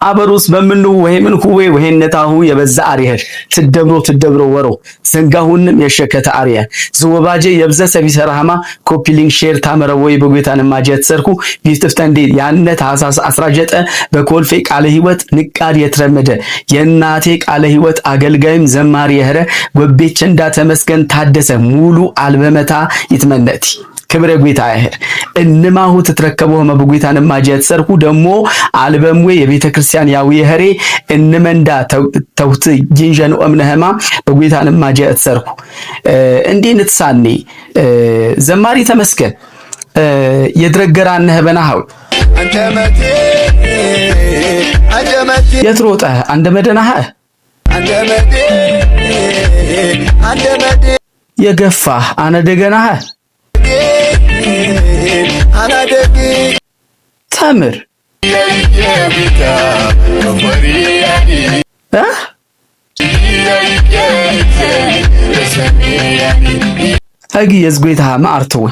አበሩስ በምኑ ወሄምን ሁዌ ወሄነታሁ የበዛ አሪህ ትደብሮ ወሮ ዘንጋሁንም የሸከተ አሪያ ዘወባጄ የብዘ ሰቢሰራህማ ኮፒ ሊንክ ሼር ታመረ ወይ በጌታን ማጀት ሰርኩ ቢፍተፍተንዴ ያነት ሐሳስ 19 በኮልፌ ቃለ ህይወት ንቃድ የተረመደ የናቴ ቃለ ህይወት አገልጋይም ዘማሪ የህረ ወቤች እንዳ ተመስገን ታደሰ ሙሉ አልበመታ ይትመነቲ ክብረ ጌታ ያህር እንማሁ ተተረከበው መብጉታን ማጀት ሰርኩ ደሞ አልበሙ የቤተክርስቲያን ያው የህሬ እንመንዳ ተውት ጂንጀን እምነህማ በጌታን ማጀት ሰርኩ እንዴ ንትሳኔ ዘማሪ ተመስገን የድረገራነህ በናው አንደመቴ የትሮጣ አንደመደናህ አንደመቴ የገፋ አነደገናህ ተምር አጊ የዝጎይታ ማርተው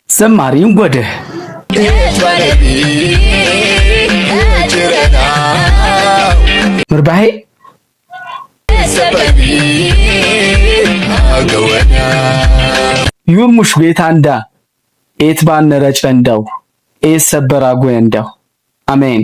ዘማሪም ጎደ ምርባሄ ይሙሽ ቤታንዳ ኤት ባነረ ጨንዳው ኤት ሰበራ ጎንዳው አሜን